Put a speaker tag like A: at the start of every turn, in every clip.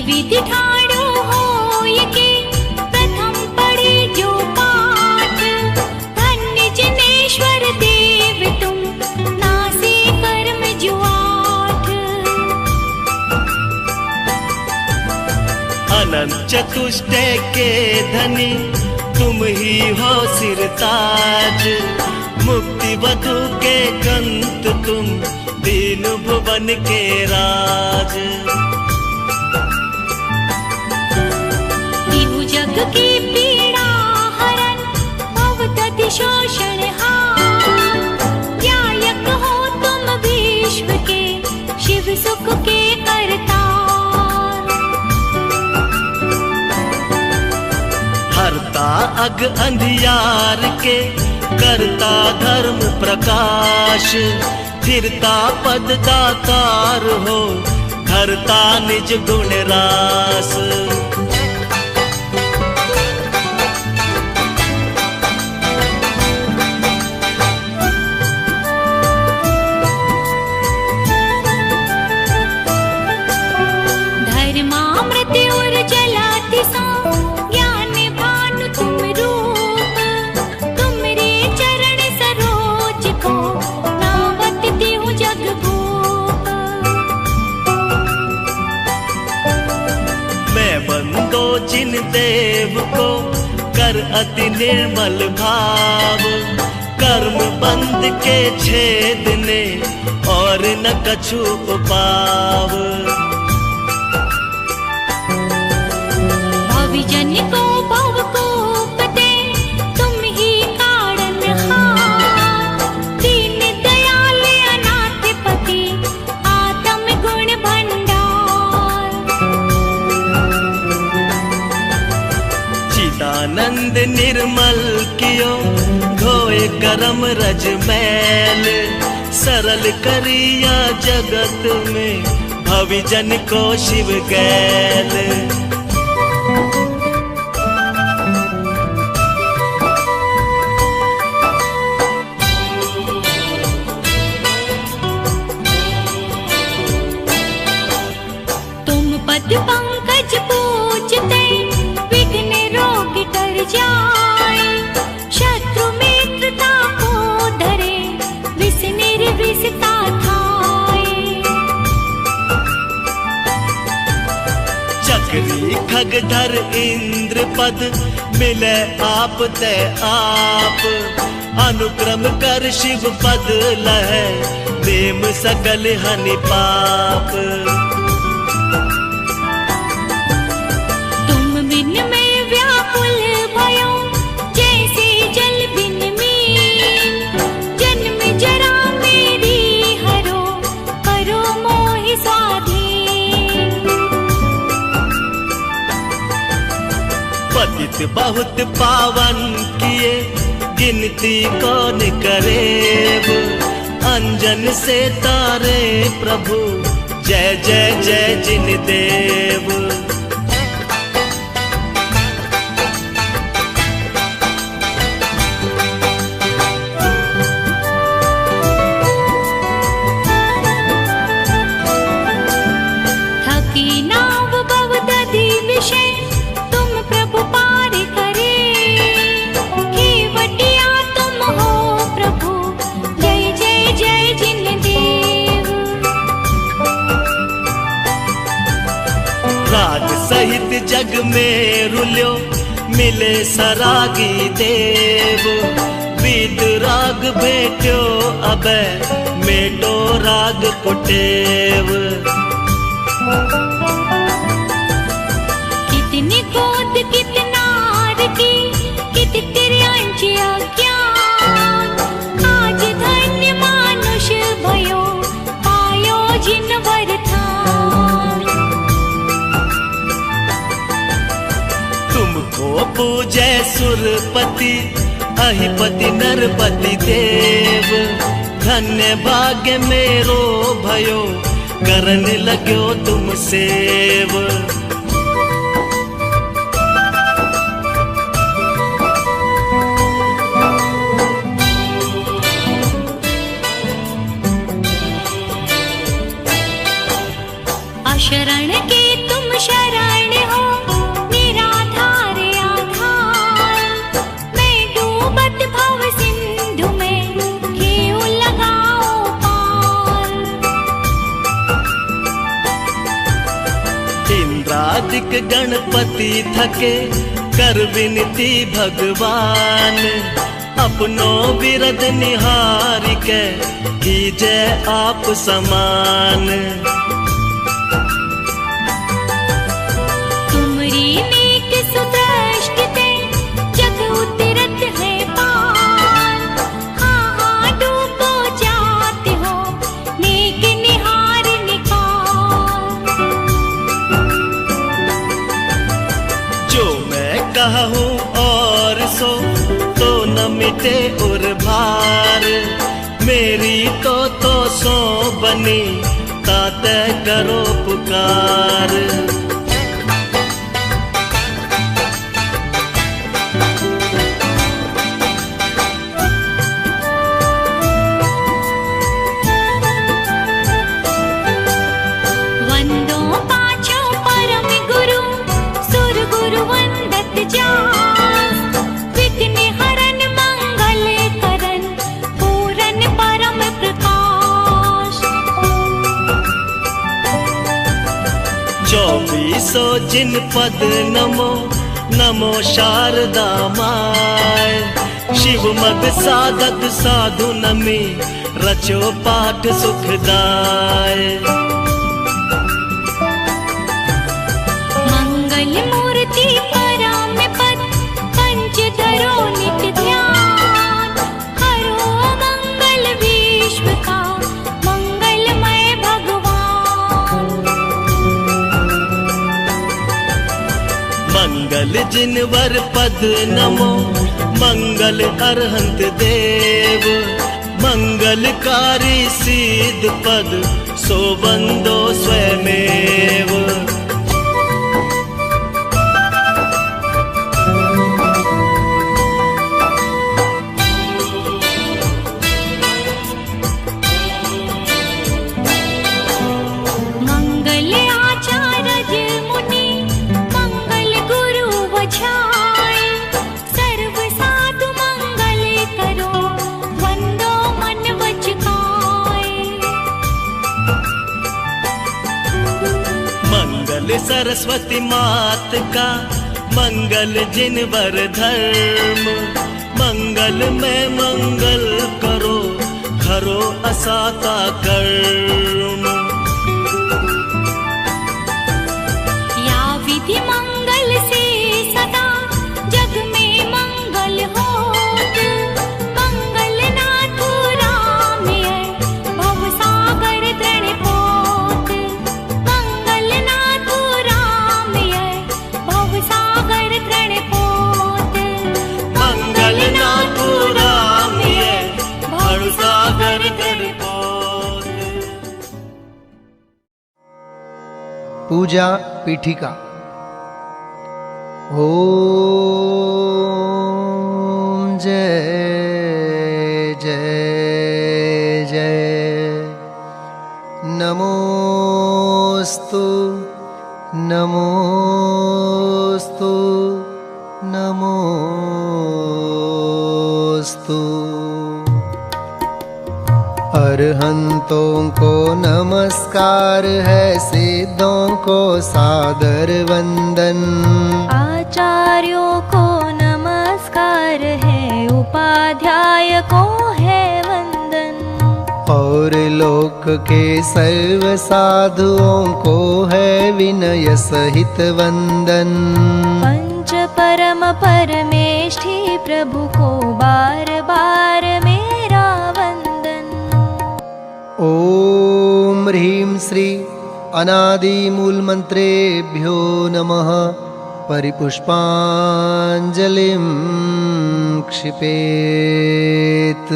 A: विधि ठाड़ो होय के प्रथम पढ़े जो पाठ, धन्य जनेश्वर देव तुम नासे कर्म जो आठ।
B: अनंत चतुष्टय के धनी तुम ही हो सिरताज, मुक्ति वधु के कंत तुम दीन भुवन के राज।
A: जग की पीड़ा हरण भवदति शोषण हार, न्यायक हो तुम विश्व के शिव सुख के करतार।
B: हरता अग अंधियार के करता धर्म प्रकाश, फिरता पद दातार हो धरता निज गुण रास। जिन देव को कर अति निर्मल भाव, कर्म बंध के छेदने और न कछु उपाव।
A: भविजन को भव को पते तुम ही कारण हार, दीन दयाल अनाथ पति आत्म गुण भंडार।
B: आनंद निर्मल कियो धोए करम रज मैल, सरल करिया जगत में भविजन को शिव गैल।
A: तुम पद पंकज पूजते विघ्न रोग टर जाए, शत्रु मित्रता को धरे विष निर्विषता खाए।
B: चक्री खगधर इंद्र पद मिले आप ते आप, अनुक्रम कर शिव पद लहे देम सकल हनि पाप। पतित बहुत पावन किए गिनती कौन करेब, अंजन से तारे प्रभु जय जय जय जिन देव।
A: थकी नाव भवदधि विषय तुम प्रभु पार करे, केवटिया तुम हो प्रभु जय जय जय जिन देव।
B: राग सहित जग में रुल्यो मिले सरागी देव, बीत राग भेट्यो अबे मेटो राग कुटेव।
A: कितनी गोद कितनार की कित तिर्यांच अज्ञान, आज धन्य मानुष भयो पायो जिन वरदान।
B: तुमको पूजै सुरपति अहिपति नरपति देव। धन्य भाग्य मेरो भयो, करन लग्यो तुम सेव।
A: शरण के तुम शरण हो, निराधार आधार। मैं डूबत भव सिंधु में, घेऊ लगाओ पार।
B: इंद्रादिक गणपति थके, कर विनती भगवान। अपनो बिरद निहार के, कीजै आप समान।
A: नेक सुदृष्ट ते, जग उतरत है पार। हाँ डूबो जाते हो, नेक निहार निकार।
B: जो मैं कहूँ और सो, तो न मिटे और भार। मेरी तो सो बनी, ताते करो पुकार। चौबीसो जिन पद नमो, नमो शारदा माय। शिव मग साधक साधु नमी, रचो पाठ सुखदाय।
A: मंगल मूर्ति परम पद, पंच धरो नित्य ध्यान। हरो मंगल विश्व का, मंगलमय भगवान।
B: मंगल जिनवर पद नमो, मंगल अरहंत देव। मंगलकारी सिद्ध पद, सो बंदो स्वयमेव। सरस्वती मात का, मंगल जिनवर धर्म। मंगल में मंगल करो, करो असाता कर्म।
A: या विधि मंगल से सदा, जग में मंगल होत। मंगल नाथ राम भव सागर दृढ़ पोत। मंगल नाथ राम भव सागर दृढ़ पोत।
B: मंगल नाथ राम भव सागर दृढ़ पोत।
C: पूजा पीठिका। ओम जय जय जय। नमोस्तु नमोस्तु नमोस्तु। अरहंतों को नमस्कार है, सिद्धों को सादर वंदन।
A: आचार्यों को नमस्कार है, उपाध्याय को है वंदन।
C: और लोक के सर्व साधुओं को है विनय सहित वंदन।
A: पंच परम परमेष्ठी प्रभु को बार बार मेरा वंदन।
C: ओम ह्रीं श्री अनादि मूल मंत्रेभ्यो नमः। परिपुष्पांजलिं क्षिपेत।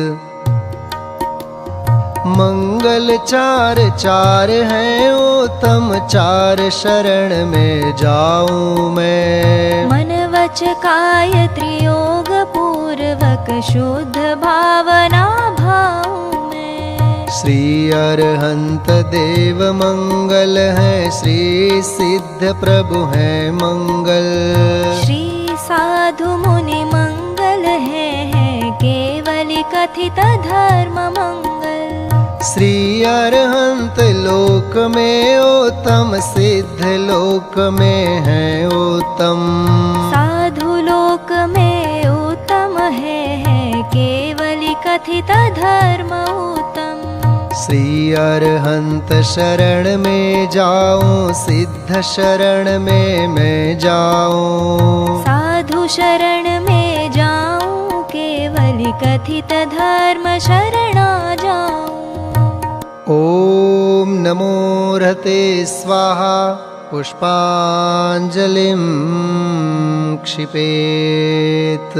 C: मंगल चार चार हैं उत्तम, चार शरण में जाऊं मैं।
A: मन वच काय त्रियोग पूर्वक शुद्ध भावना भाऊं मैं।
C: श्री अरहंत देव मंगल है, श्री सिद्ध प्रभु है मंगल।
A: श्री साधु मुनि मंगल है केवली कथित धर्म मंगल।
C: श्री अरहंत लोक में उत्तम, सिद्ध लोक में है उत्तम।
A: साधु लोक में उत्तम है केवली कथित धर्म उत्तम।
C: श्री अरहंत शरण में जाऊं, सिद्ध शरण में मैं जाऊं।
A: साधु शरण में जाऊं, केवली कथित धर्म शरणा जाऊं।
C: ओम नमो रहते स्वाहा, पुष्पांजलिं क्षिपेत।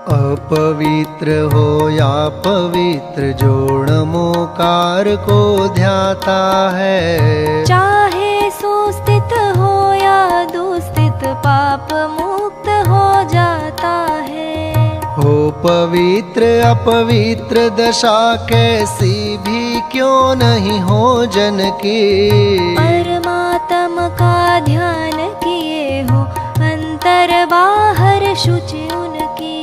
C: अपवित्र हो या पवित्र, जो नमोकार को ध्याता है।
A: चाहे सुस्थित हो या दुस्थित, पाप मुक्त हो जाता है।
C: हो पवित्र अपवित्र दशा कैसी भी क्यों नहीं हो जन की।
A: परमात्मा का ध्यान किए हो, अंतर बाहर शुचि उनकी।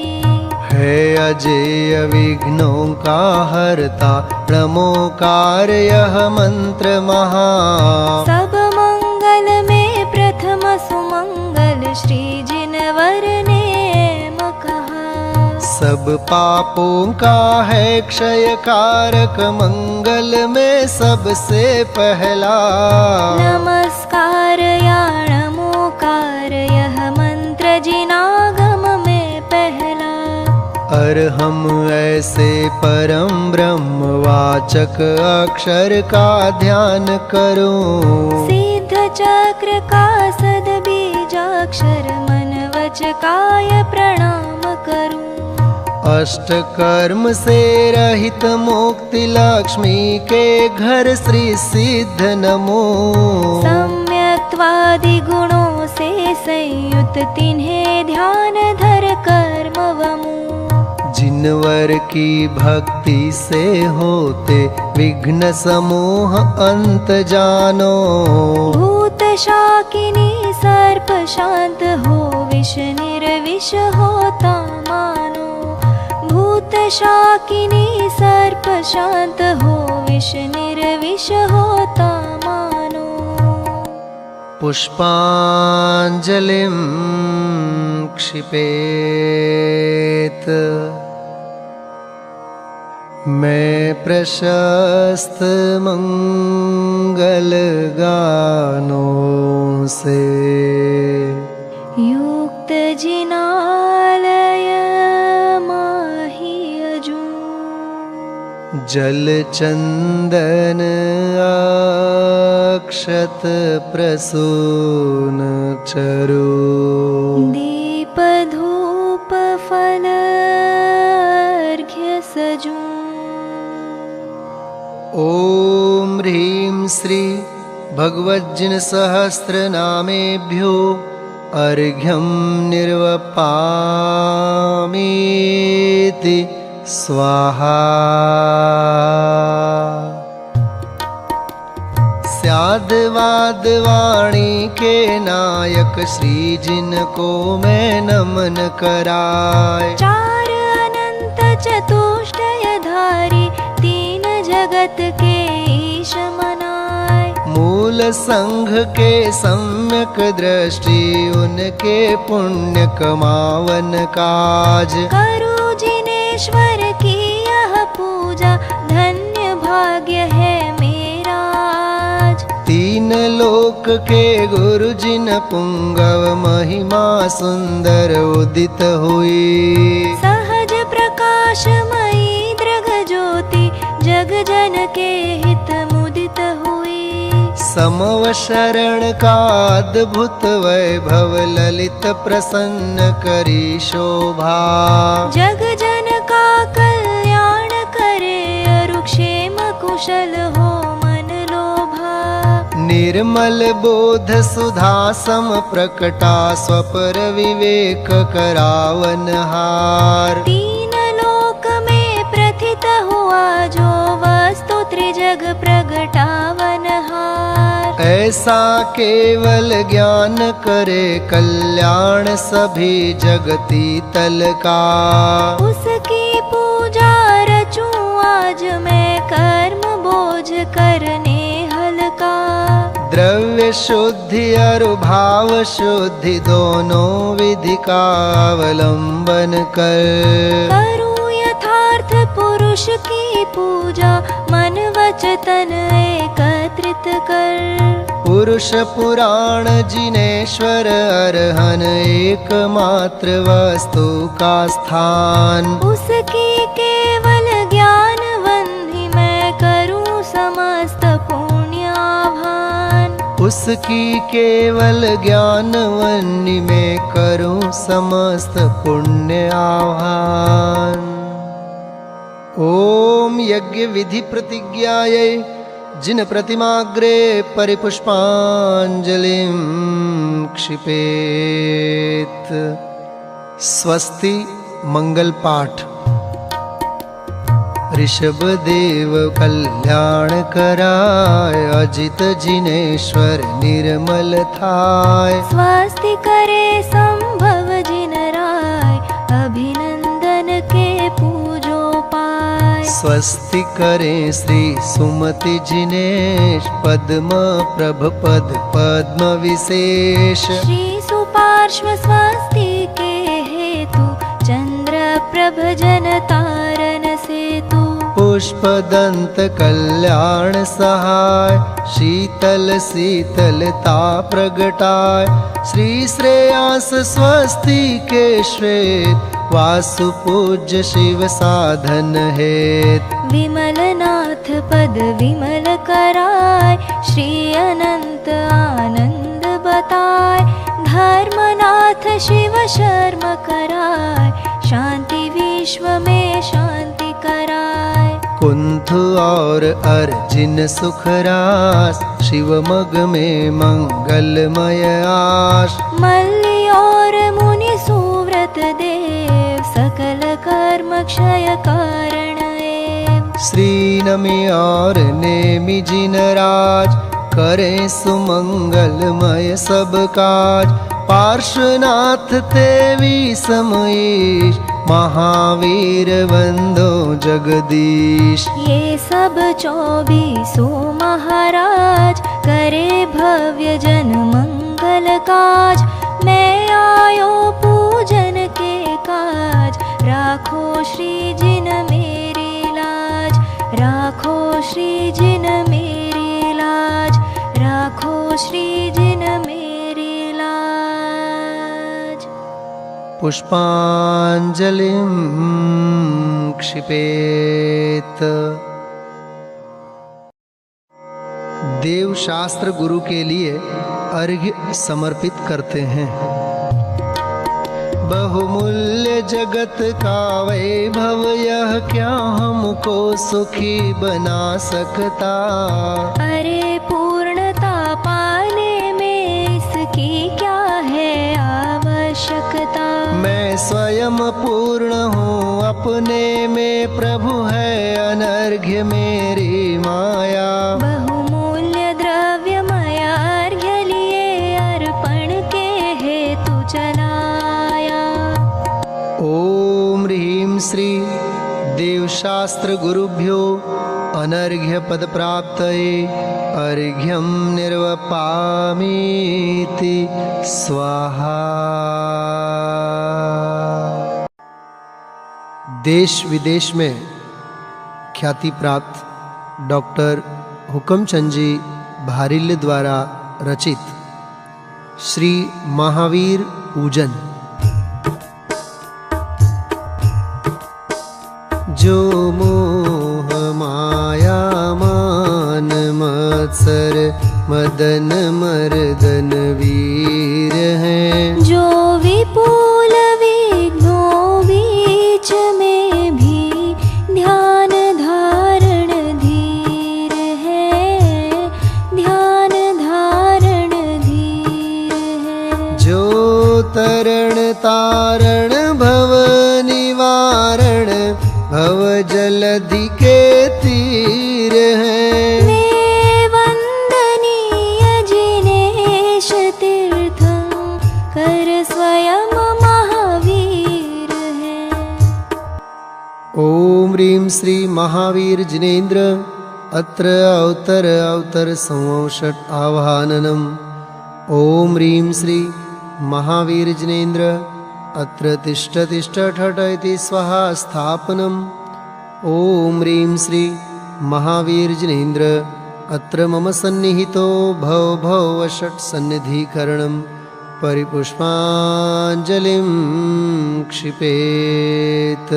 C: है अजेय विघ्नों का हरता, नमोकार यह मंत्र महा।
A: सब मंगल में प्रथम सुमंगल, श्री जिनवर ने कहा।
C: सब पापों का है क्षय कारक, मंगल में सबसे पहला।
A: नमस्कार या नमोकार, यह मंत्र जिनागम में पहला।
C: अरहम ऐसे परम ब्रह्म वाचक अक्षर का ध्यान करूं।
A: सिद्ध चक्र का सद बीजाक्षर, मन वच काय प्रणाम करूं।
C: अष्ट कर्म से रहित मुक्ति लक्ष्मी के घर श्री सिद्ध नमो।
A: सम्यक्त्वादि गुणों से संयुक्त, तिन्हें ध्यान धर कर्म वमु।
C: जिनवर की भक्ति से होते विघ्न समूह अंत जानो।
A: भूत शाकिनी सर्प शांत हो, विष निर्विष होता मानो। भूत शाकिनी सर्प शांत हो, विष निर्विष होता मानो।
C: पुष्पांजलिं क्षिपेत। मैं प्रशस्त मंगल गानों से
A: युक्त जिनालय माहि अजूं।
C: जल चंदन अक्षत प्रसून चरु।
A: दीप धूप फल अर्घ्य सजूं।
C: ओम ह्रीं श्री भगवज्जिन सहस्र नामेभ्यो अर्घ्यं निर्वपामीति स्वाहा। स्याद्वाद वाणी के नायक, श्री जिनको मैं नमन कराय।
A: चार अनंत चतुष्टयधारी, तीन जगत के ईश मनाय।
C: मूल संघ के सम्यक दृष्टि, उनके पुण्य कमावन काज।
A: करु जिनेश्वर की यह पूजा, धन्य भाग्य है मेरा आज।
C: तीन लोक के गुरु जिन पुंगव, महिमा सुंदर उदित हुई।
A: सहज प्रकाशमयी दृग ज्योति, जग जन के हित मुदित हुई।
C: समव शरण का अद्भुत वैभव ललित प्रसन्न करी शोभा।
A: जग जन का कल्याण करे अरुक्षेम कुशल हो मन लोभा।
C: निर्मल बोध सुधा सम प्रकटा स्वपर विवेक करावन हार।
A: तीन लोक में प्रथित हुआ जो वस्तु त्रिजग प्रगटावन हार।
C: ऐसा केवल ज्ञान करे कल्याण सभी जगती तल का।
A: उसकी पूजा रचूं आज मैं कर्म बोझ करने हल्का।
C: द्रव्य शुद्धि और भाव शुद्धि दोनों विधि का अवलंबन कर।
A: करूं यथार्थ पुरुष की पूजा मन वच तन एकत्रित कर।
C: पुरुष पुराण जिनेश्वर अरहन एकमात्र वस्तु का स्थान।
A: उसकी केवल ज्ञान वंदि मैं करूं समस्त पुण्याभान।
C: उसकी केवल ज्ञान वन्नी में करूं समस्त पुण्य आह्वान। ओम यज्ञ विधि प्रतिज्ञायै जिन प्रतिमाग्रे परिपुष्पांजलिं क्षिपेत। स्वस्ति मंगल पाठ। ऋषभ देव कल्याण कराय अजित जिनेश्वर निर्मल थाय।
A: स्वस्ति करे संभव जिन राय अभिनंदन के पूजो पाय।
C: स्वस्ति करें श्री सुमति जिनेश पद्म प्रभ पद पद्म विशेष।
A: श्री सुपार्श्व स्वस्ति के हेतु चंद्र प्रभ जन तारन सेतु।
C: पुष्पदंत कल्याण सहाय शीतल शीतलता प्रगटाय। श्री श्रेयांस स्वस्ति के श्वेत वासु पूज्य शिव साधन हेत।
A: विमल नाथ पद विमल कराय श्री अनंत आनंद बताय। धर्मनाथ शिव शर्म कराय शांति विश्व में शांति कराय।
C: कुंथ और अर्जिन सुखरास शिव मग में मंगलमय आश।
A: मल्ली और मुनि सुव्रत देव सकल कर्म क्षय कारण एव।
C: श्री नमि और नेमि जिन राज करें सुमंगलमय सब काज। पार्श्वनाथ तेवी समईश महावीर वंदो जगदीश।
A: ये सब 24 महाराज करे भव्य जन मंगल काज। मैं आयो पूजन के काज राखो श्री जिन मेरी लाज। राखो श्री जिन मेरी लाज। राखो श्री जिन मेरी लाज।
C: पुष्पांजलिं क्षिपेत। देव शास्त्र गुरु के लिए अर्घ्य समर्पित करते हैं। बहुमूल्य जगत का वैभव यह क्या हमको सुखी बना सकता।
A: अरे पूर्णता पाने में इसकी क्या है आवश्यकता।
C: मैं स्वयं पूर्ण हूँ अपने में प्रभु है अनर्घ्य मेरी माया।
A: बहुमूल्य द्रव्य माया अर्घ्य लिए अर्पण के हेतु चलाया।
C: ओम ह्रीं श्री देव शास्त्र गुरुभ्यो अनर्घ्य पद प्राप्तये अर्घ्यं निर्वपामीति स्वाहा। देश विदेश में ख्याति प्राप्त डॉक्टर हुकमचंद जी भारिल्य द्वारा रचित श्री महावीर पूजन। जो मोह माया मान मत्सर मदन मर्दन वीर हैं।
A: जो विपुल विघ्नों बीच में भी ध्यान धारण धीर है, ध्यान धारण धीर है।
C: जो तरण तारण भव निवारण भव जलधि के तीर हैं।
A: वे वंदनीय जिनेश तीर्थंकर स्वयं महावीर हैं।
C: ओम ह्रीं श्री महावीर जिनेन्द्र अत्र अवतर संवषट आवाहननम्। ओम ह्रीं श्री महावीर जिनेन्द्र अत्र तिष्ठ तिष्ठ ठठ इति स्वाहा स्थापनम्। ओम ह्रीं श्री महावीर जिनेन्द्र अत्र मम सन्निहितो भव भव वषट् सन्निधिकरणं परिपुष्पाञ्जलिं क्षिपेत।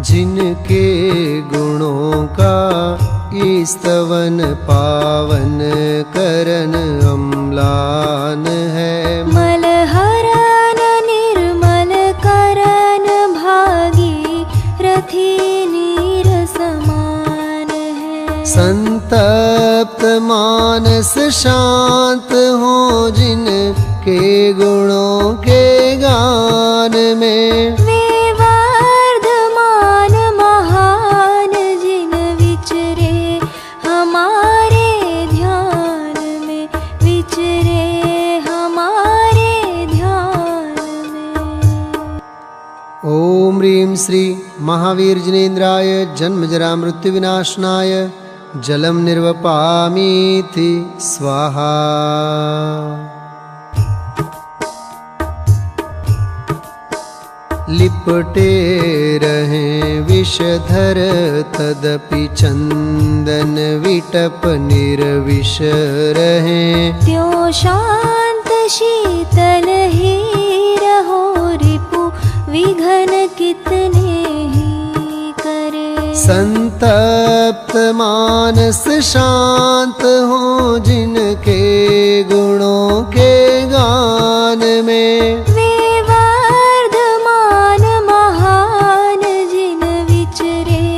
C: जिनके गुणों का स्तवन पावन करन अम्लान है।
A: मलहरन निर्मल करन भागी रथी नीर समान है।
C: संतप्त मानस शांत हो जिनके गुणों के गान में।
A: वे वर्धमान महान जिन विचरे हमारे ध्यान में, विचरे हमारे ध्यान में।
C: ओम ह्रीं श्री महावीर जिनेन्द्राय जन्म जरा मृत्यु विनाशनाय जलम निर्वपामीति स्वाहा। लिपटे रहें विषधर तदपि चंदन विटप निर्विष रहें।
A: त्यों शांत शीतल ही रहो रिपु विघन कितने ही करे।
C: संतप्त मानस शांत हो जिनके गुणों के गान में।
A: वे वर्धमान महान जिन विचरे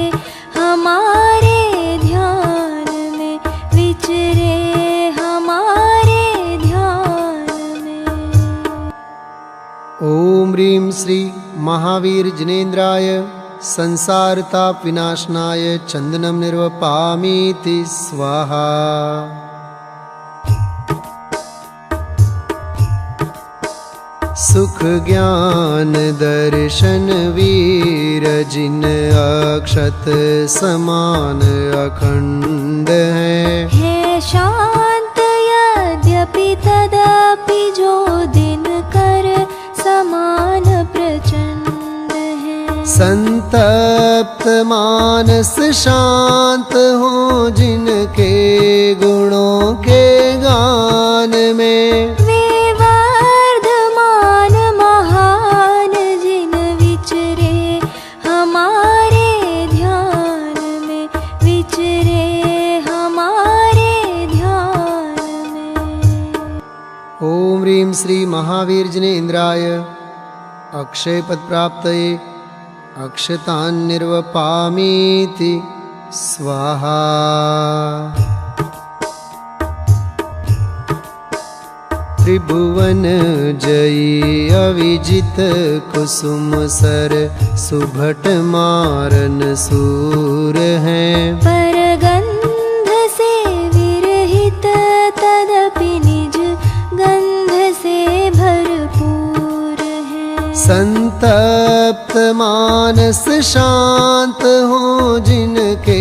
A: हमारे ध्यान में, विचरे हमारे ध्यान में।
C: ओम ह्रीं श्री महावीर जिनेन्द्राय संसार ताप विनाशनाय चंदनम निर्वपामीति स्वाहा। सुख ज्ञान दर्शन वीर जिन अक्षत समान अखंड है।
A: शांत यद्यपि तदपि जो दिन कर समान प्रचंड है।
C: संतप्त मानस शांत हो जिनके गुणों के गान में।
A: वे वर्धमान महान जिन विचरे हमारे ध्यान में, विचरे हमारे ध्यान में।
C: ओम ह्रीं श्री महावीर जिनेन्द्राय अक्षय पद प्राप्तये अक्षतान् निर्वपामीति स्वाहा। त्रिभुवन जयी अविजित कुसुम सर सुभट मारन सूर हैं।
A: परगंध से विरहित तदपि निज गंध से भरपूर है।
C: संतप्त मानस शांत हो जिनके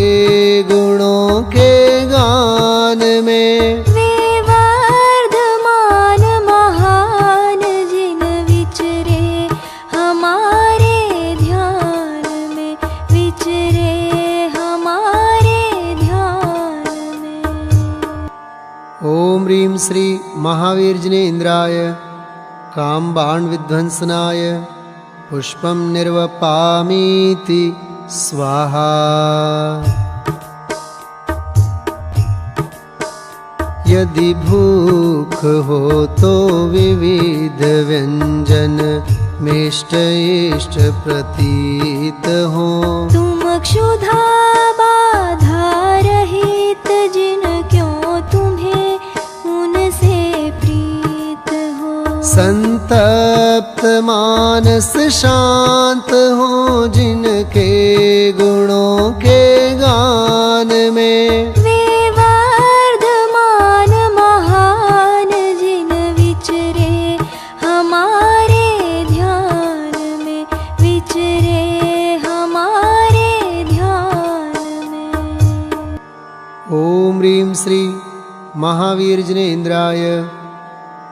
C: गुणों के गान में।
A: वे वर्धमान महान जिन विचरे हमारे ध्यान में, विचरे हमारे ध्यान में।
C: ओम ह्रीं श्री महावीर जिनेन्द्राय काम बाण विध्वंसनाय पुष्पम निर्वपामीति स्वाहा। यदि भूख हो तो विविध व्यंजन मिष्ट इष्ट प्रतीत हो।
A: तुम क्षुधा बाधा रहित जिन क्यों तुम्हें उनसे प्रीत हो।
C: संतप्त मानस शांत हो जिनके गुणों के गान में।
A: वे वर्धमान महान जिन विचरे हमारे ध्यान में, विचरे हमारे ध्यान में।
C: ओम ह्रीं श्री महावीर जिनेन्द्राय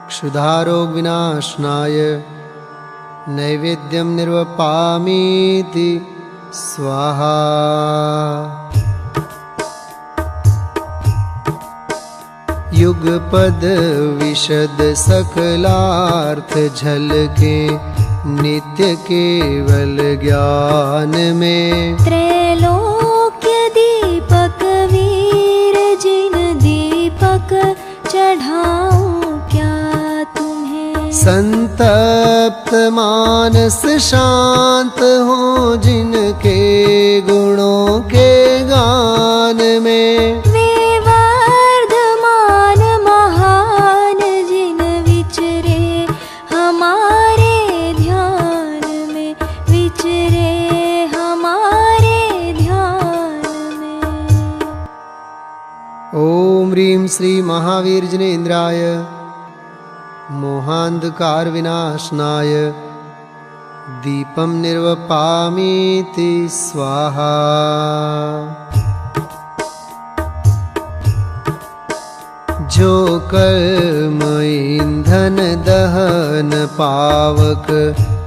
C: क्षुधारोग विनाशनाय नैवेद्यं निर्वपामीति स्वाहा। युगपद विशद सकलार्थ झलके नित्य केवल ज्ञान में।
A: त्रैलोक्य दीपक वीर जिन दीपक चढ़ाऊं क्या तुम्हें।
C: संतप्त मानस शांत हो जिनके गुणों के गान में।
A: वे वर्धमान महान जिन विचरे हमारे ध्यान में, विचरे हमारे ध्यान में।
C: ओम ह्रीं श्री महावीर जिनेन्द्राय मोहांधकार विनाशनाय दीपं निर्वपामीति स्वाहा। जो कर्म ईंधन दहन पावक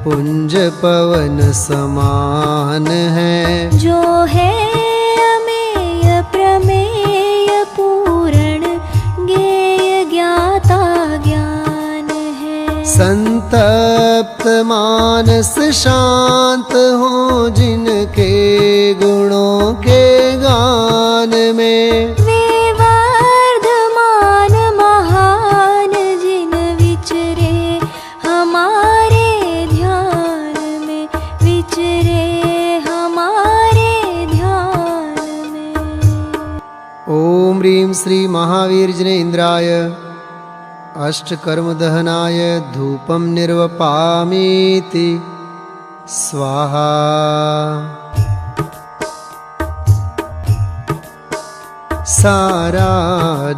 C: पुंज पवन समान है।
A: जो है अमेय प्रमेय पूर्ण ज्ञेय ज्ञाता ज्ञान है।
C: संतप्त मानस शांत हो जिनके गुणों के गान में।
A: वे वर्धमान महान जिन विचरे हमारे ध्यान में, विचरे हमारे ध्यान में।
C: ओम ह्रीं श्री महावीर जिनेन्द्राय अष्टकर्म दहनाय धूपं निर्वपामीति स्वाहा। सारा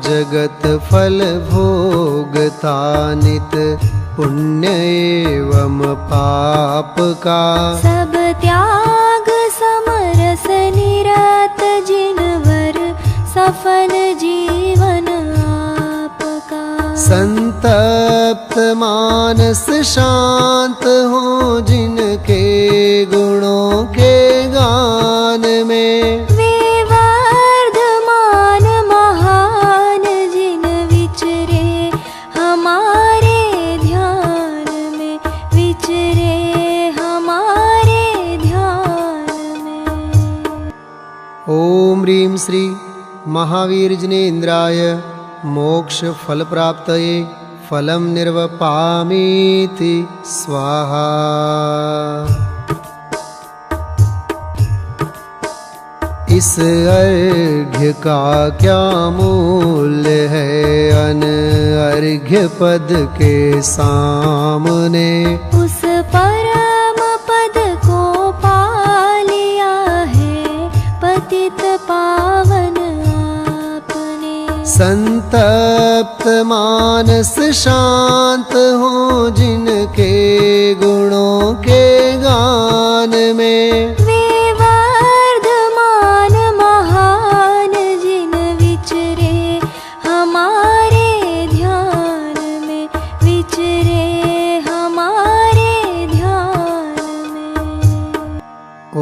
C: जगत फल भोगता नित पुण्य एवं पाप का।
A: सब त्याग समरस निरत जिनवर सफल जीवन आपका।
C: संतप्त मानस शांत हो जिनके गुणों के गान में।
A: वे वर्धमान महान जिन विचरे हमारे ध्यान में, विचरे हमारे ध्यान में।
C: ओम ह्रीं श्री महावीर जिनेन्द्राय मोक्ष फल प्राप्तये फलं निर्वपामीति स्वाहा। इस अर्घ्य का क्या मूल्य है अनर्घ्य पद के सामने।
A: उस परम पद को पा लिया है पतित पावन आपने।
C: संतप्त मानस शांत हो जिनके गुणों के गान में।
A: वे वर्धमान महान जिन विचरे हमारे ध्यान में, विचरे हमारे ध्यान में।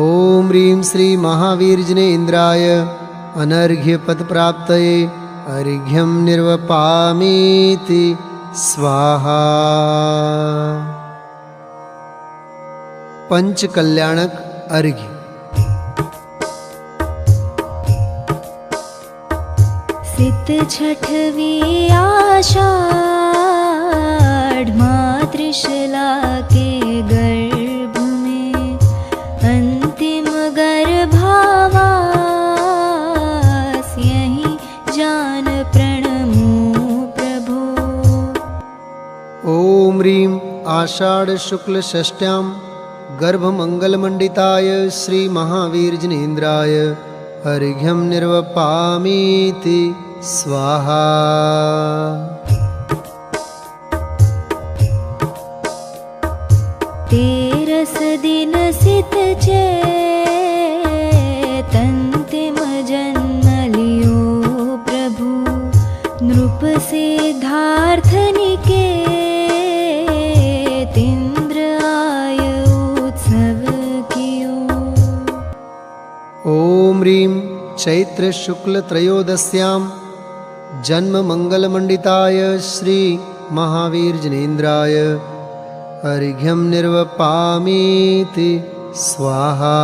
C: ओम ह्रीं श्री महावीर जिनेन्द्राय अनर्घ्य पद प्राप्तये अर्घ्यं निर्वपामीति स्वाहा। पंच कल्याणक अर्घ्य।
A: सित छठवी आषाढ़ मातृशला के गर्भ में अंतिम गर्भावास यहीं जान प्रणमो प्रभो।
C: ओम ह्रीं आषाढ़ शुक्ल षष्ट्यां गर्भमंगलमंडिताय श्री महावीर जिनेन्द्राय अर्घ्यं निर्वपामीति स्वाहा।
A: तेरस दिन सित चैतन्तिम जन्म लियो प्रभु नृप सिद्धार्थ निकेतिन्द्र आय उत्सव कियो।
C: ओम ह्रीं चैत्र शुक्ल त्रयोदश्यां जन्म मंगलमंडिताय श्री महावीर जिनेन्द्राय अर्घ्यं निर्वपामीति स्वाहा।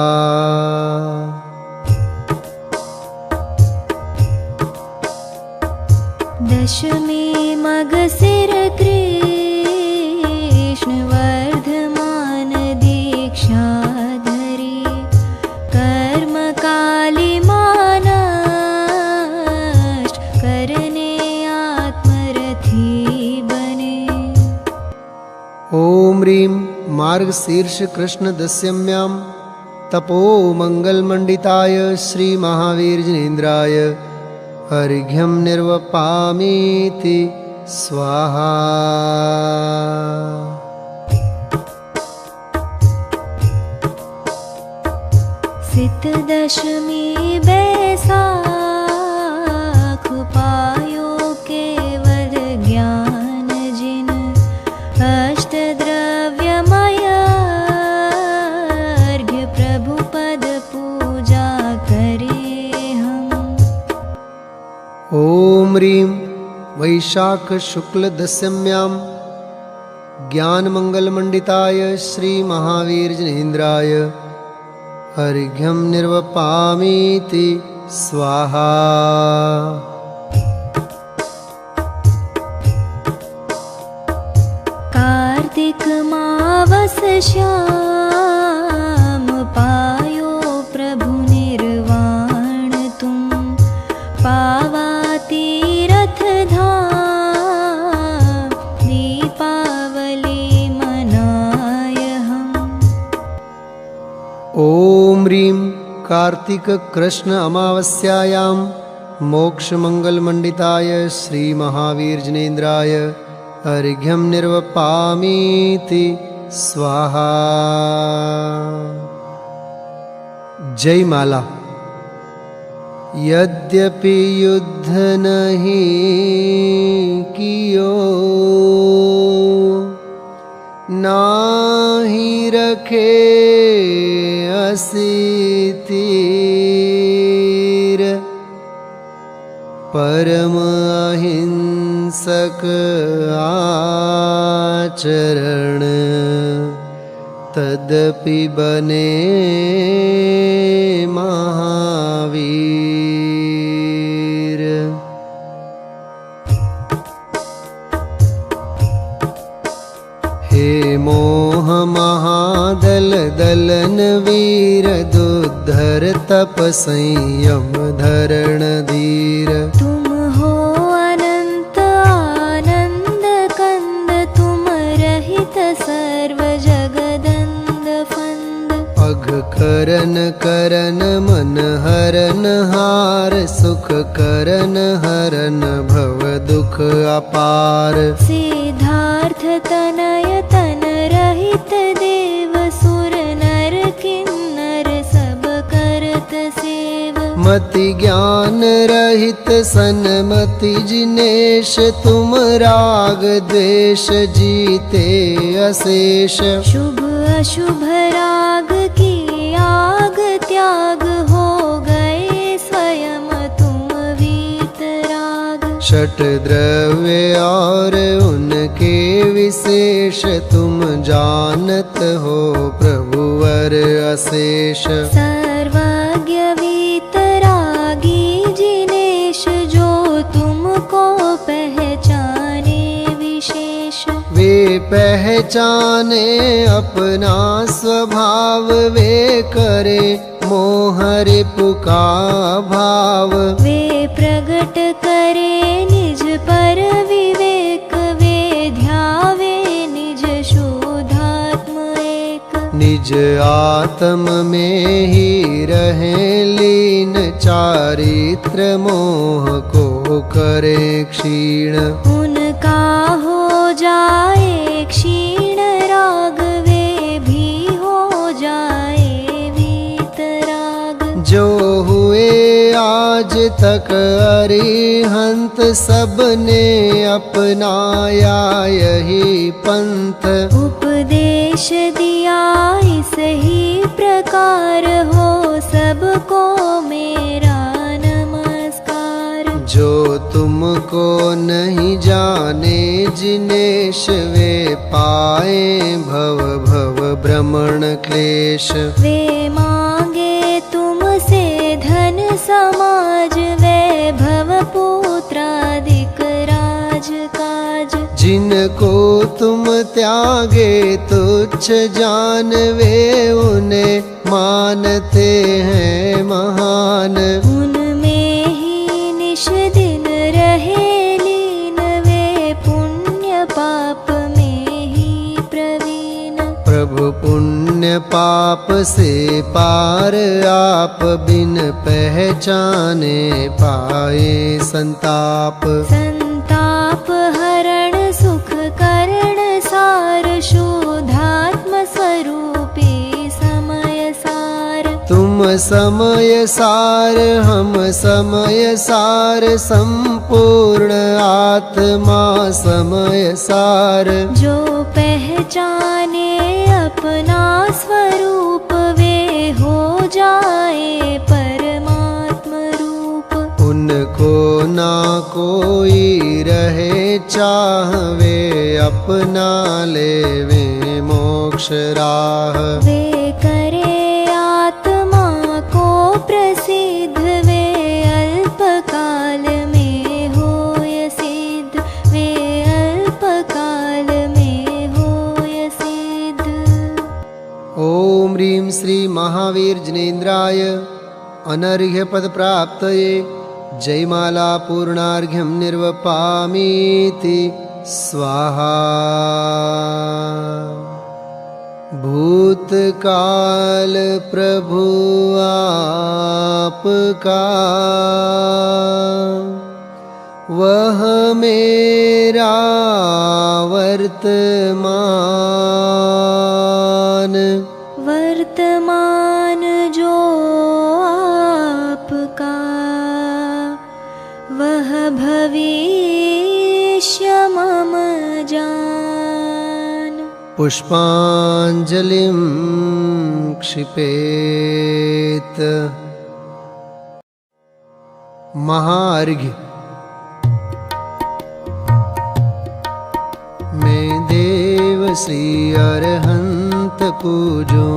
A: दशमी मगसिर कृष्ण वर्धमान दीक्षा धरी कर्म काली मानष्ट करने आत्मरथी बने।
C: ओम ह्रीं मार्गशीर्ष कृष्ण दशम्यां तपो मंगलमंडिताय श्री महावीर जिनेन्द्राय अर्घ्यं निर्वपामीति स्वाहा।
A: सित दशमी बैसाख पायो केवल ज्ञान जिन अष्ट द्रव्यमय अर्घ्य प्रभु पद पूजा करे हम।
C: ओम ह्रीं वैशाख शुक्ल दशम्यां ज्ञान मंगलमंडिताय श्री महावीर जिनेन्द्राय अर्घ्यं निर्वपामीति स्वाहा।
A: कार्तिक मावस श्याम पायो प्रभु निर्वाण तुम पावा तीरथ धाम दीपावली मनाय हम।
C: ओम ह्रीं कार्तिक कृष्ण अमावस्यायां मोक्ष मंगलमंडिताय श्री महावीर जिनेन्द्राय अर्घ्यं निर्वपामीति स्वाहा। जय माला। यद्यपि युद्ध नहीं कियो नाही रखे असितीर परम अहिंसक आचरण तदपि बने महावीर। हे मोह महादल दलन वीर दुद्धर तप संयम धरण धीर।
A: तुम हो अनंत आनंद कंद तुम रहित सर्व जगदंद फंद।
C: अघ करन करन मन हरन हार सुख करन हरन भव दुख अपार।
A: सिद्धार्थ तनय तन रहित देव सुर नर किन्नर सब करत सेव।
C: मति ज्ञान रहित सनमति जिनेश तुम राग द्वेष जीते अशेष।
A: शुभ अशुभ राग की आग त्याग हो गए स्वयं तुम वीतराग।
C: षट द्रव्य और उनके विशेष तुम जानत हो प्रभुवर अशेष।
A: सर्वज्ञ वीतरागी जिनेश जो
C: वे पहचाने अपना स्वभाव, वे करे मोह रिपु का भाव।
A: वे प्रगट करे निज पर विवेक, वे ध्यावे निज शुद्धात्म एक।
C: निज आत्म में ही रहे लीन, चारित्र मोह को करे क्षीण।
A: उनका हो जाए क्षीण राग, वे भी हो जाए वीतराग।
C: जो हुए आज तक अरिहंत, सबने अपनाया यही पंथ।
A: उपदेश दिया इस ही प्रकार, हो सबको मेरा नमस्कार।
C: जो तुमको नहीं जाने जिनेश, वे पाए भव भव भ्रमण क्लेश।
A: वे मांगे तुमसे धन समाज, वैभव पुत्रादिक राज काज।
C: जिनको तुम त्यागे तुच्छ जान, वे उन्हें मानते हैं महान।
A: उनमें ही निश दिन रहे लीन, वे पुण्य पाप में ही प्रवीण।
C: प्रभु पुण्य पाप से पार, आप बिन पहचाने पाए संताप।
A: संताप हरण सुख करण सार, शुद्धात्म स्वरूपी समय सार।
C: तुम समय सार हम समय सार, संपूर्ण आत्मा समय सार।
A: जो पहचाने अपना स्वरूप, वे हो जाए परमात्म रूप।
C: उनको ना कोई रहे चाहवे, अपना लेवे मोक्ष राह।
A: वे करे आत्मा को प्रसिद्ध, वे अल्प काल में होय सिद्ध, वे अल्प काल में होय सिद्ध।
C: ओम ह्रीं श्री महावीर जिनेन्द्राय अनर्घ्य पद प्राप्तये जयमाला पूर्णार्घ्यं निर्वपामीति स्वाहा। भूतकाल प्रभु आपका, वह मेरा
A: वर्तमान जो आपका, वह भविष्य मम जान।
C: पुष्पांजलिं क्षिपेत। महार्घ्य। मैं देव श्री अरहंत पूजो,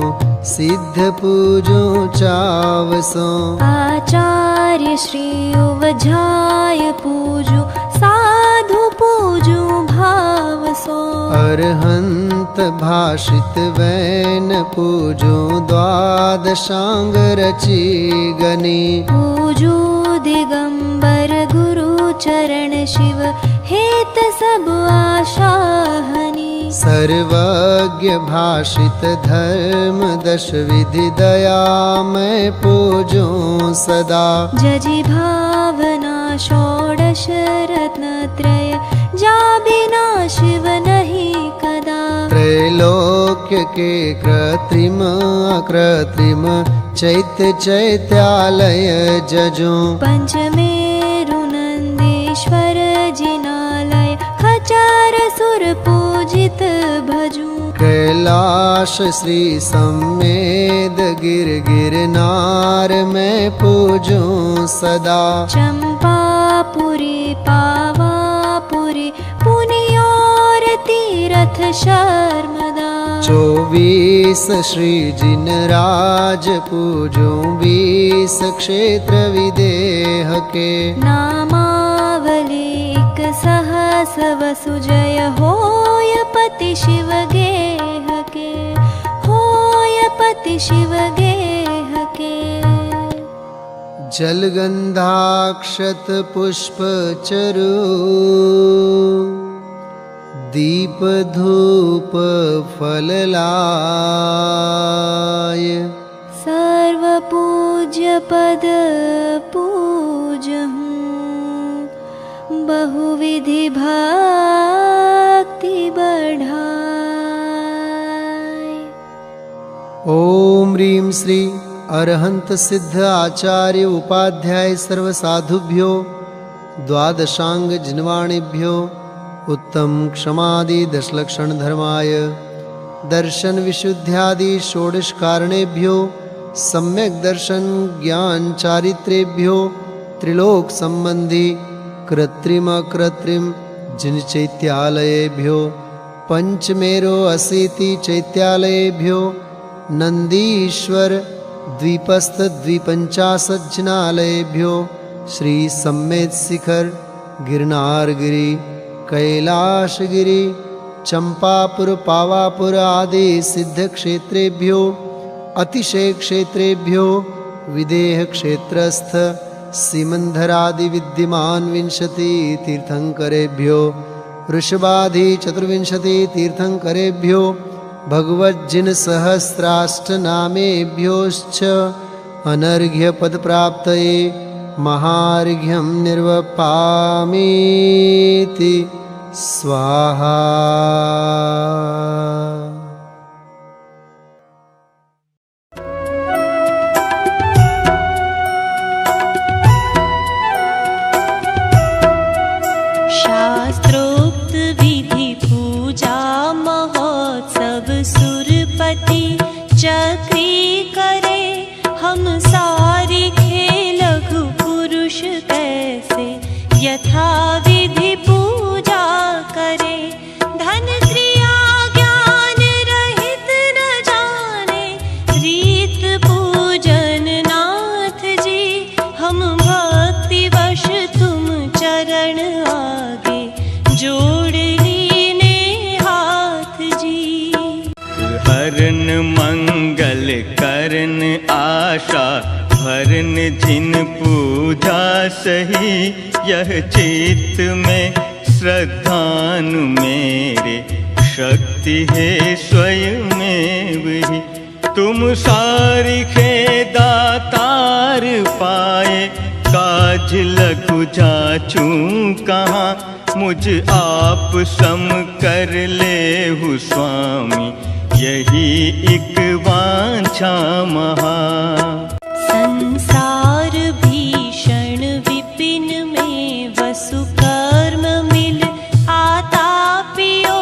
C: सिद्ध पूजो चावसो।
A: आचार्य श्री उवझाय पूजो, साधु पूजो भाव सो।
C: अरहंत भाषित वैन पूजो, द्वादशांग रची गनी।
A: पूजो दिगंबर गुरु चरण शिव, हेत सब आशाहनी।
C: सर्वज्ञ भाषित धर्म दश विधि, दया मैं पूजो सदा।
A: जजि भावना षोडश रत्नत्रय, जा बिना शिव नहीं कदा।
C: त्रैलोक्य के कृत्रिम अकृत्रिम, चैत्य चैत्यालय जजो।
A: पंचमेरु नंदीश्वर जिनालय, खचार सुर पूजित भजू।
C: कैलाश श्री सम्मेद गिर गिरनार, मैं पूजो सदा।
A: चंपापुरी पावापुरी, पुनियोर तीरथ तीर्थ शर्मदा।
C: 24 श्री जिनराज पूजो 20 क्षेत्र विदेह के।
A: नामावलिक सहस वसुजय होय पति शिव गेह के, होय पति शिव गेह के।
C: जलगंधाक्षत पुष्प चरु दीप धूप फललाय।
A: सर्व पूज्य पद पूजहूँ, बहुविधि भक्ति बढ़ाय।
C: ओम ह्रीं श्री अरहंत सिद्ध आचार्य उपाध्याय सर्व साधुभ्यो द्वादशांग जिनवाणिभ्यो उत्तम क्षमादि दशलक्षण धर्माय दर्शन विशुद्ध्यादि षोडश कारणेभ्यो सम्यक दर्शन ज्ञान चारित्रेभ्यो त्रिलोक संबंधी कृत्रिम अकृत्रिम जिन चैत्यालयेभ्यो पंचमेरो अशीति चैत्यालयेभ्यो नंदीश्वर द्वीपस्थ द्विपंचाशज्जनालयेभ्यो श्री सम्मेत शिखर गिरनारगिरी कैलाशगिरी चंपापुर पावापुर आदि सिद्ध क्षेत्रेभ्यो अतिशय क्षेत्रेभ्यो विदेह क्षेत्रस्थ सीमंधरादि विद्यमान 20 तीर्थंकरेभ्यो ऋषभादि 24 तीर्थंकरेभ्यो भगवज्जिन सहस्राष्ट नामेभ्योश्च अनर्घ्य पद प्राप्तये महार्घ्यं निर्वपामीति स्वाहा।
A: शास्त्रोक्त विधि पूजा महोत्सव सुरपति चक्री करे। हम सारी खेल लघु पुरुष कैसे यथा विधि पूजा करे। धन क्रिया ज्ञान रहित न जाने रीत पूजन नाथ जी। हम भक्ति वश तुम चरण आगे जोड़ लीने हाथ जी।
B: हरन मंगल करन आशा भरन जिन पूजा सही। यह चित्त में श्रद्धानु मेरे शक्ति है स्वयं ही। तुम सारिखे दातार पाए काज लघु जाचू कहाँ। मुझ आप सम कर ले हूँ स्वामी यही एक वांछा महा।
A: संसार भीषण विपिन में वसु कर्म मिल आता पियो।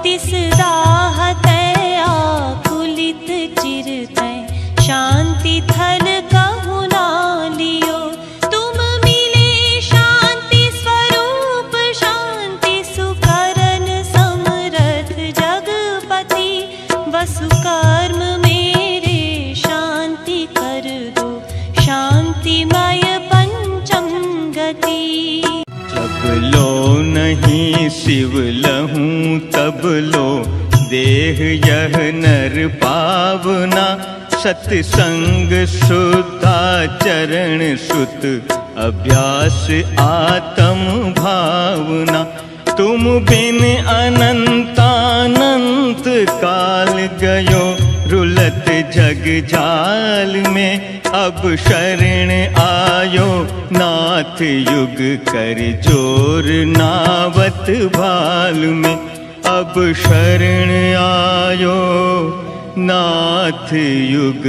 A: तिस दाहते आकुलित चिरतै शांति थल कहु ना लियो। तुम मिले शांति स्वरूप शांति सुकरन समरथ जगपति। वसु कर्म मेरे शांति कर दो शांतिमय पंचम गति।
B: जब लो नहीं शिव लहूं तब लो देह यह नर पावना। सत्संग शुद्धाचरण सुत अभ्यास आत्म भावना। तुम बिन अनंतानंत काल गयो रुलत जग जाल में। अब शरण आयो नाथ युग कर जोर नावत भाल में। अब शरण आयो नाथ युग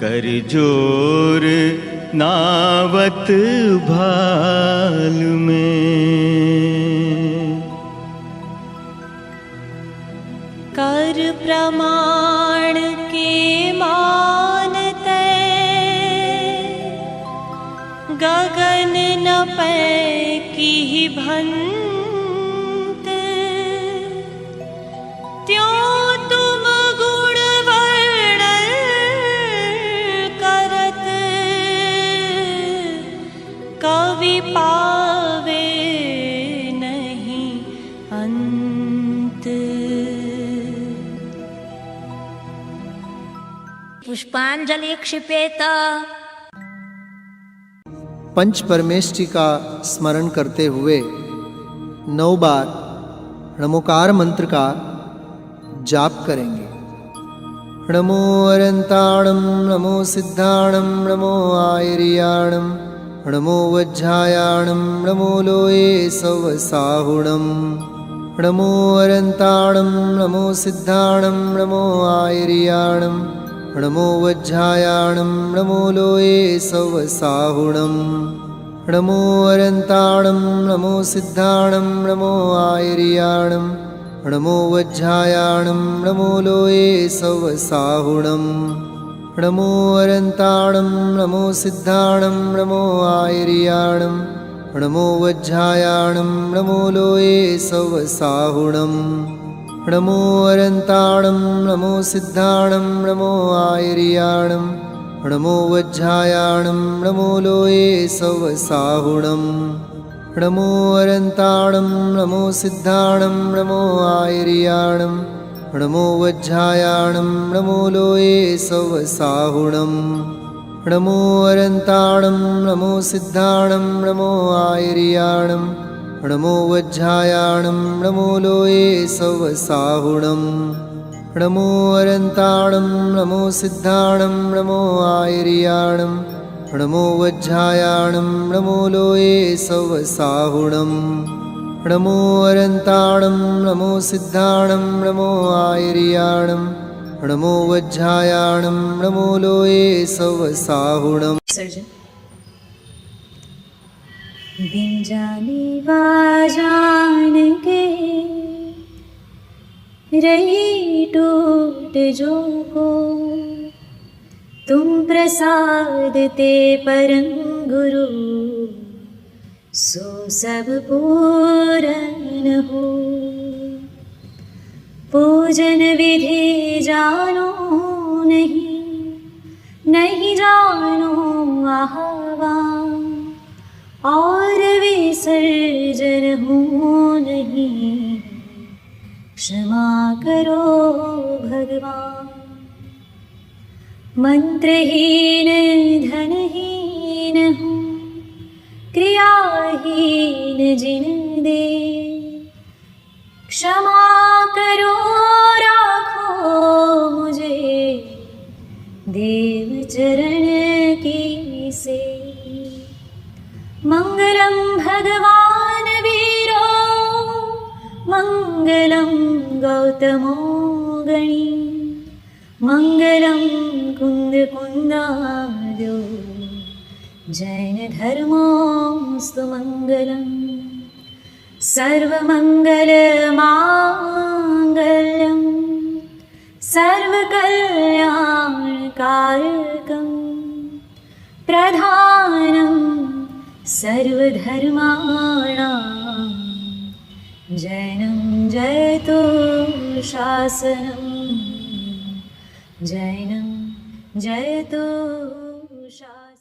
B: कर जोर नावत भाल में।
A: कर प्रमाण के मानते गगन न पै की भंत।
D: पुष्पांजलि क्षिपेत।
C: पंच परमेष्टि का स्मरण करते हुए 9 बार नमोकार मंत्र का जाप करेंगे। नमो अरंताणं नमो सिद्धाणं नमो आयर्याणं नमो वज्रायाणं नमो लोये सवसाहुणं। नमो अरंताणं नमो सिद्धाणं नमो आयर्याणं नमो वज्रायाणं नमो लोये सवसाहुणं। नमो अरंताणं नमो सिद्धाणं नमो आयर्याणं नमो वज्रायाणं नमो लोये सवसाहुणं। नमो अरंताणं नमो सिद्धाणं नमो आयर्याणं नमो वज्रायाणं नमो लोये सवसाहुणं। नमो अरंताणं नमो सिद्धाणं नमो आयर्याणं नमो वज्रायाणं नमो लोये सवसाहुणं। नमो अरंताणं नमो सिद्धाणं नमो आयर्याणं नमो वज्रायाणं नमो लोये सवसाहुणं। नमो अरंताणं नमो सिद्धाणं नमो आयर्याणं नमो वज्रायाणं नमो लोये सवसाहुणं। नमो अरंताणं नमो सिद्धाणं नमो आयर्याणं नमो वज्रायाणं नमो लोये सवसाहुणं। नमो अरंताणं नमो सिद्धाणं नमो आयर्याणं नमो वज्रायाणं नमो लोये सवसाहुणं।
A: बिन जाने जान के रही टूट जो को, तुम प्रसाद ते परम गुरु सो सब पूरन हो। पूजन विधि जानो नहीं, नहीं जानो आह्वान, और विसर्जन हो नहीं, क्षमा करो भगवान। मंत्रहीन धनहीन हूँ, क्रियाहीन जिन दे, क्षमा करो राखो मुझे, देव चरण की से। मंगलम भगवान वीरो, मंगलम गौतमो गणी, मंगलम कुंद कुंदार्यो, जैन धर्मोस्तु मंगलम। सर्वमंगल मांगल्यं सर्वकल्याणकारकं, प्रधानं सर्वधर्माणां, जैनं जयतु शासनं, जैनं जयतु